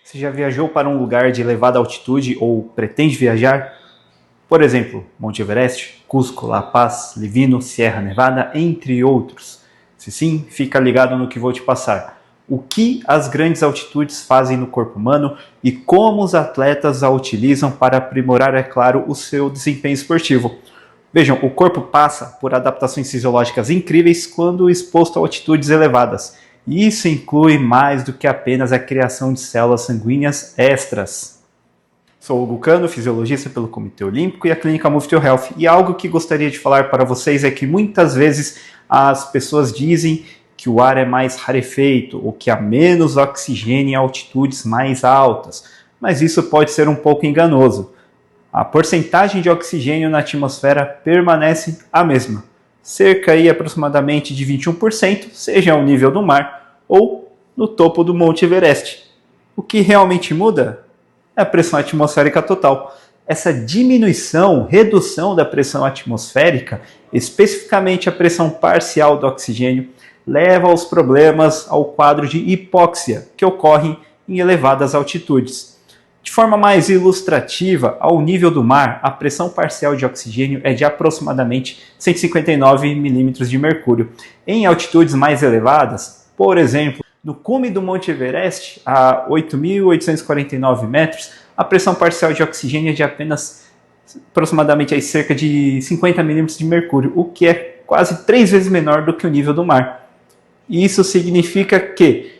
Você já viajou para um lugar de elevada altitude ou pretende viajar? Por exemplo, Monte Everest, Cusco, La Paz, Livino, Sierra Nevada, entre outros. Se sim, fica ligado no que vou te passar. O que as grandes altitudes fazem no corpo humano e como os atletas a utilizam para aprimorar, é claro, o seu desempenho esportivo. Vejam, o corpo passa por adaptações fisiológicas incríveis quando exposto a altitudes elevadas. E isso inclui mais do que apenas a criação de células sanguíneas extras. Sou o Hugo Cano, fisiologista pelo Comitê Olímpico e a clínica Move to Health. E algo que gostaria de falar para vocês é que muitas vezes as pessoas dizem que o ar é mais rarefeito ou que há menos oxigênio em altitudes mais altas. Mas isso pode ser um pouco enganoso. A porcentagem de oxigênio na atmosfera permanece a mesma. Cerca aí aproximadamente de 21%, seja ao nível do mar ou no topo do Monte Everest. O que realmente muda é a pressão atmosférica total. Essa redução da pressão atmosférica, especificamente a pressão parcial do oxigênio, leva aos problemas ao quadro de hipóxia, que ocorre em elevadas altitudes. De forma mais ilustrativa, ao nível do mar, a pressão parcial de oxigênio é de aproximadamente 159 milímetros de mercúrio. Em altitudes mais elevadas, por exemplo, no cume do Monte Everest, a 8.849 metros, a pressão parcial de oxigênio é de apenas aproximadamente cerca de 50 milímetros de mercúrio, o que é quase 3 vezes menor do que o nível do mar. E isso significa que,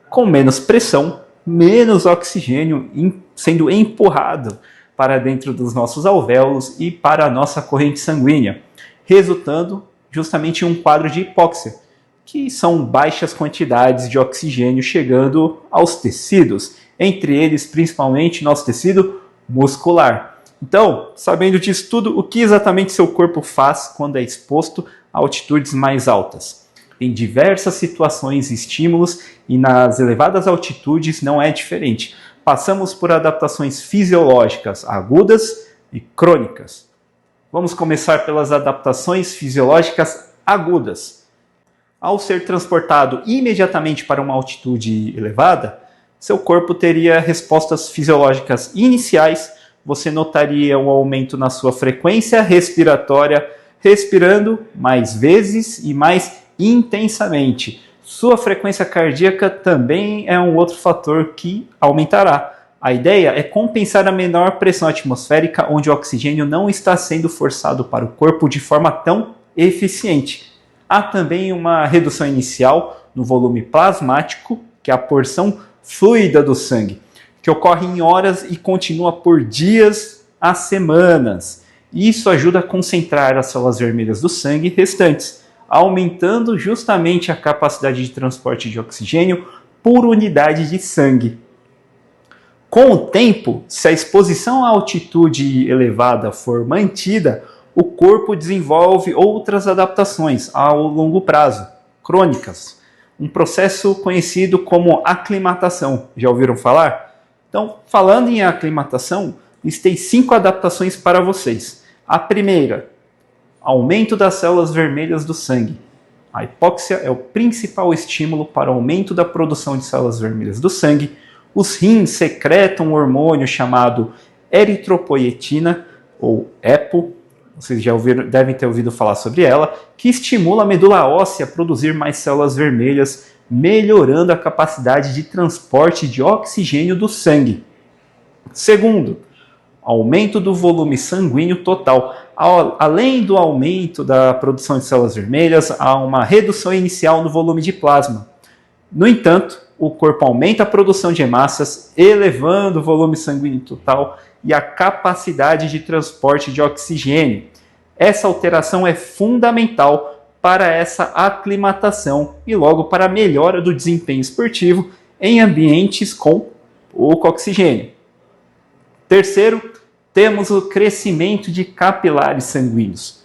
com menos pressão, menos oxigênio sendo empurrado para dentro dos nossos alvéolos e para a nossa corrente sanguínea, resultando justamente em um quadro de hipóxia, que são baixas quantidades de oxigênio chegando aos tecidos, entre eles principalmente nosso tecido muscular. Então, sabendo disso tudo, o que exatamente seu corpo faz quando é exposto a altitudes mais altas? Em diversas situações e estímulos, e nas elevadas altitudes não é diferente. Passamos por adaptações fisiológicas agudas e crônicas. Vamos começar pelas adaptações fisiológicas agudas. Ao ser transportado imediatamente para uma altitude elevada, seu corpo teria respostas fisiológicas iniciais. Você notaria um aumento na sua frequência respiratória, respirando mais vezes e mais intensamente. Sua frequência cardíaca também é um outro fator que aumentará. A ideia é compensar a menor pressão atmosférica onde o oxigênio não está sendo forçado para o corpo de forma tão eficiente. Há também uma redução inicial no volume plasmático, que é a porção fluida do sangue, que ocorre em horas e continua por dias a semanas. Isso ajuda a concentrar as células vermelhas do sangue restantes, aumentando justamente a capacidade de transporte de oxigênio por unidade de sangue. Com o tempo, se a exposição à altitude elevada for mantida, o corpo desenvolve outras adaptações ao longo prazo, crônicas. Um processo conhecido como aclimatação. Já ouviram falar? Então, falando em aclimatação, listei 5 adaptações para vocês. A primeira: aumento das células vermelhas do sangue. A hipóxia é o principal estímulo para o aumento da produção de células vermelhas do sangue. Os rins secretam um hormônio chamado eritropoietina, ou EPO, vocês já devem ter ouvido falar sobre ela, que estimula a medula óssea a produzir mais células vermelhas, melhorando a capacidade de transporte de oxigênio do sangue. Segundo, aumento do volume sanguíneo total. Além do aumento da produção de células vermelhas, há uma redução inicial no volume de plasma. No entanto, o corpo aumenta a produção de hemácias, elevando o volume sanguíneo total e a capacidade de transporte de oxigênio. Essa alteração é fundamental para essa aclimatação e logo para a melhora do desempenho esportivo em ambientes com pouco oxigênio. Terceiro, temos o crescimento de capilares sanguíneos.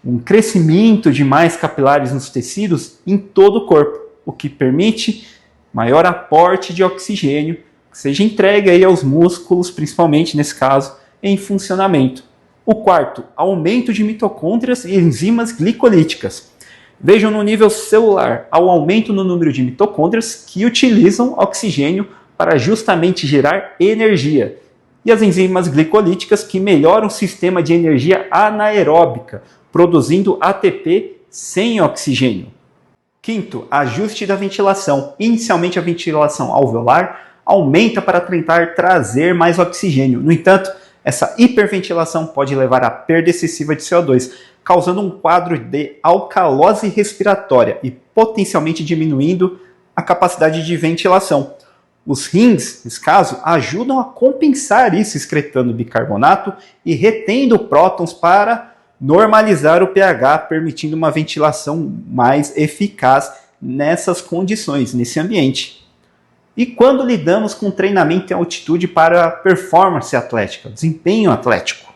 Um crescimento de mais capilares nos tecidos em todo o corpo, o que permite maior aporte de oxigênio, que seja entregue aí aos músculos, principalmente nesse caso, em funcionamento. O quarto, aumento de mitocôndrias e enzimas glicolíticas. Vejam no nível celular ao aumento no número de mitocôndrias que utilizam oxigênio para justamente gerar energia, e as enzimas glicolíticas que melhoram o sistema de energia anaeróbica, produzindo ATP sem oxigênio. Quinto, ajuste da ventilação. Inicialmente a ventilação alveolar aumenta para tentar trazer mais oxigênio. No entanto, essa hiperventilação pode levar à perda excessiva de CO2, causando um quadro de alcalose respiratória e potencialmente diminuindo a capacidade de ventilação. Os rins, nesse caso, ajudam a compensar isso, excretando bicarbonato e retendo prótons para normalizar o pH, permitindo uma ventilação mais eficaz nessas condições, nesse ambiente. E quando lidamos com treinamento em altitude para performance atlética, desempenho atlético,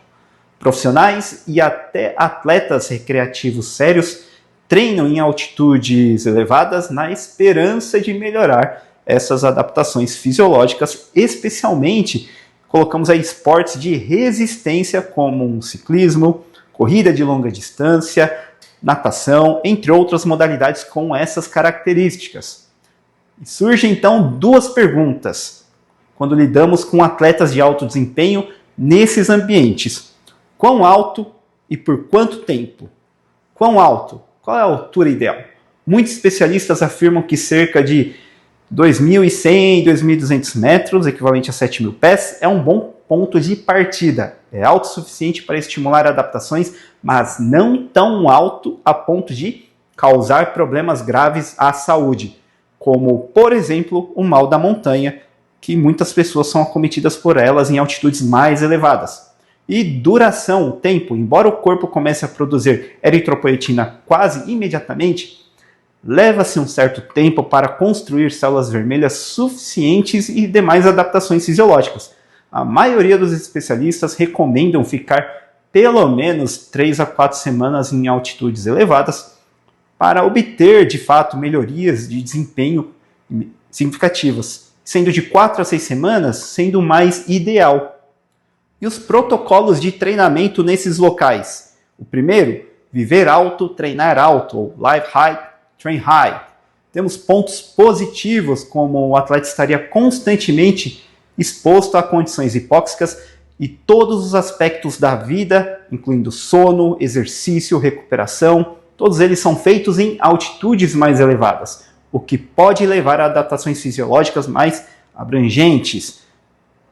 profissionais e até atletas recreativos sérios treinam em altitudes elevadas na esperança de melhorar essas adaptações fisiológicas, especialmente colocamos aí esportes de resistência como um ciclismo, corrida de longa distância, natação, entre outras modalidades com essas características. E surgem então duas perguntas quando lidamos com atletas de alto desempenho nesses ambientes. Quão alto e por quanto tempo? Quão alto? Qual é a altura ideal? Muitos especialistas afirmam que cerca de 2.100, 2.200 metros, equivalente a 7.000 pés, é um bom ponto de partida. É alto o suficiente para estimular adaptações, mas não tão alto a ponto de causar problemas graves à saúde, como, por exemplo, o mal da montanha, que muitas pessoas são acometidas por elas em altitudes mais elevadas. E duração, o tempo, embora o corpo comece a produzir eritropoetina quase imediatamente, leva-se um certo tempo para construir células vermelhas suficientes e demais adaptações fisiológicas. A maioria dos especialistas recomendam ficar pelo menos 3 a 4 semanas em altitudes elevadas para obter, de fato, melhorias de desempenho significativas, sendo de 4 a 6 semanas sendo o mais ideal. E os protocolos de treinamento nesses locais? O primeiro, viver alto, treinar alto, ou live high, train high. Temos pontos positivos, como o atleta estaria constantemente exposto a condições hipóxicas e todos os aspectos da vida, incluindo sono, exercício, recuperação, todos eles são feitos em altitudes mais elevadas, o que pode levar a adaptações fisiológicas mais abrangentes.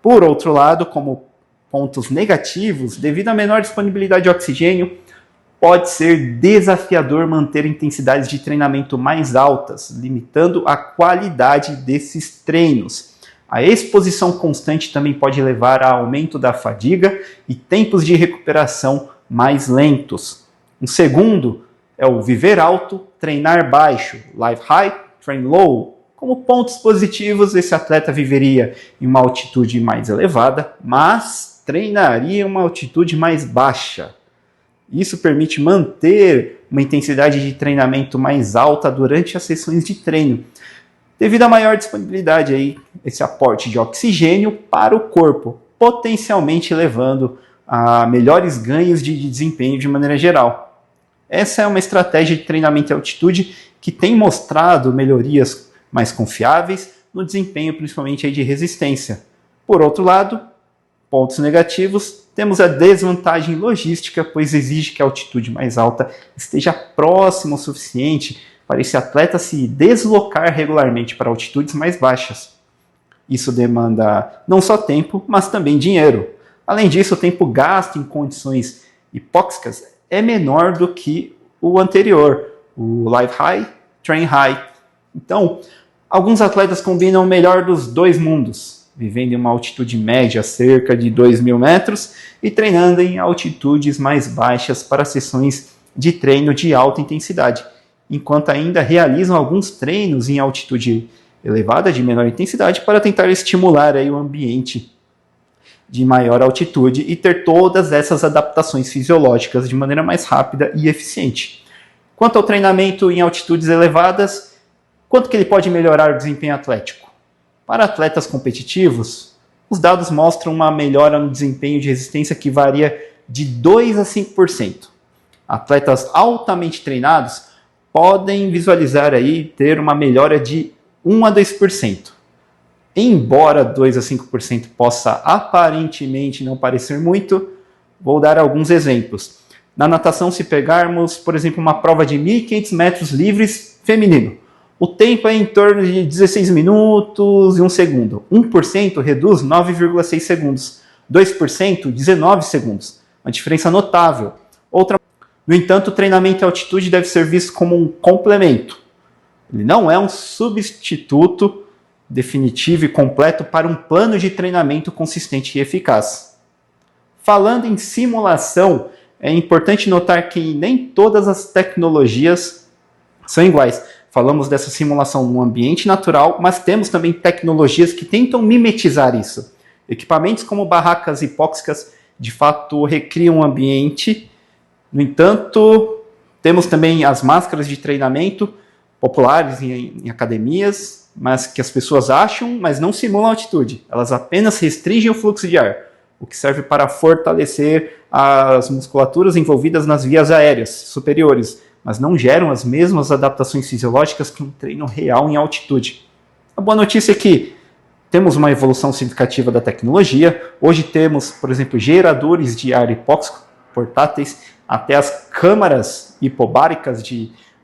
Por outro lado, como pontos negativos, devido à menor disponibilidade de oxigênio, pode ser desafiador manter intensidades de treinamento mais altas, limitando a qualidade desses treinos. A exposição constante também pode levar a aumento da fadiga e tempos de recuperação mais lentos. Um segundo é o viver alto, treinar baixo, live high, train low. Como pontos positivos, esse atleta viveria em uma altitude mais elevada, mas treinaria em uma altitude mais baixa. Isso permite manter uma intensidade de treinamento mais alta durante as sessões de treino, devido à maior disponibilidade aí, esse aporte de oxigênio para o corpo, potencialmente levando a melhores ganhos de desempenho de maneira geral. Essa é uma estratégia de treinamento em altitude que tem mostrado melhorias mais confiáveis no desempenho, principalmente aí de resistência. Por outro lado, pontos negativos, temos a desvantagem logística, pois exige que a altitude mais alta esteja próxima o suficiente para esse atleta se deslocar regularmente para altitudes mais baixas. Isso demanda não só tempo, mas também dinheiro. Além disso, o tempo gasto em condições hipóxicas é menor do que o anterior, o live high, train high. Então, alguns atletas combinam o melhor dos dois mundos, vivendo em uma altitude média, cerca de 2.000 metros, e treinando em altitudes mais baixas para sessões de treino de alta intensidade, enquanto ainda realizam alguns treinos em altitude elevada, de menor intensidade, para tentar estimular aí o ambiente de maior altitude e ter todas essas adaptações fisiológicas de maneira mais rápida e eficiente. Quanto ao treinamento em altitudes elevadas, quanto que ele pode melhorar o desempenho atlético? Para atletas competitivos, os dados mostram uma melhora no desempenho de resistência que varia de 2 a 5%. Atletas altamente treinados podem visualizar aí ter uma melhora de 1 a 2%. Embora 2 a 5% possa aparentemente não parecer muito, vou dar alguns exemplos. Na natação, se pegarmos, por exemplo, uma prova de 1.500 metros livres feminino, o tempo é em torno de 16 minutos e 1 segundo. 1% reduz 9,6 segundos. 2%, 19 segundos. Uma diferença notável. No entanto, o treinamento em altitude deve ser visto como um complemento. Ele não é um substituto definitivo e completo para um plano de treinamento consistente e eficaz. Falando em simulação, é importante notar que nem todas as tecnologias são iguais. Falamos dessa simulação no ambiente natural, mas temos também tecnologias que tentam mimetizar isso. Equipamentos como barracas hipóxicas de fato recriam o ambiente. No entanto, temos também as máscaras de treinamento populares em academias, mas que as pessoas acham, mas não simulam altitude. Elas apenas restringem o fluxo de ar, o que serve para fortalecer as musculaturas envolvidas nas vias aéreas superiores, mas não geram as mesmas adaptações fisiológicas que um treino real em altitude. A boa notícia é que temos uma evolução significativa da tecnologia. Hoje temos, por exemplo, geradores de ar hipóxico portáteis, até as câmaras hipobáricas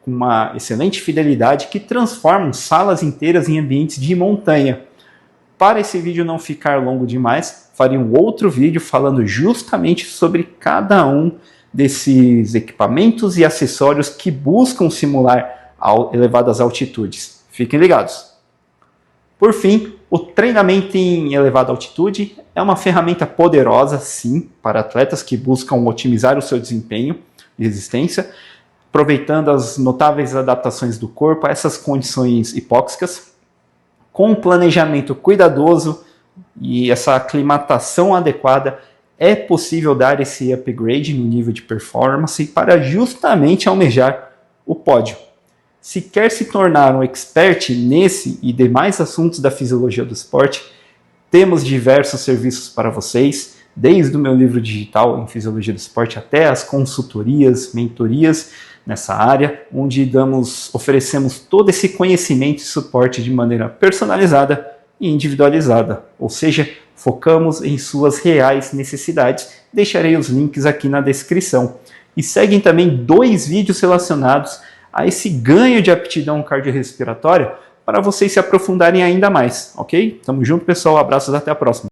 com uma excelente fidelidade que transformam salas inteiras em ambientes de montanha. Para esse vídeo não ficar longo demais, farei um outro vídeo falando justamente sobre cada um desses equipamentos e acessórios que buscam simular elevadas altitudes. Fiquem ligados. Por fim, o treinamento em elevada altitude é uma ferramenta poderosa, sim, para atletas que buscam otimizar o seu desempenho e resistência, aproveitando as notáveis adaptações do corpo a essas condições hipóxicas, com um planejamento cuidadoso e essa aclimatação adequada, é possível dar esse upgrade no nível de performance para justamente almejar o pódio. Se quer se tornar um expert nesse e demais assuntos da fisiologia do esporte, temos diversos serviços para vocês, desde o meu livro digital em Fisiologia do Esporte até as consultorias, mentorias nessa área, onde oferecemos todo esse conhecimento e suporte de maneira personalizada e individualizada, ou seja, focamos em suas reais necessidades. Deixarei os links aqui na descrição. E seguem também 2 vídeos relacionados a esse ganho de aptidão cardiorrespiratória para vocês se aprofundarem ainda mais, ok? Tamo junto, pessoal. Abraços, até a próxima.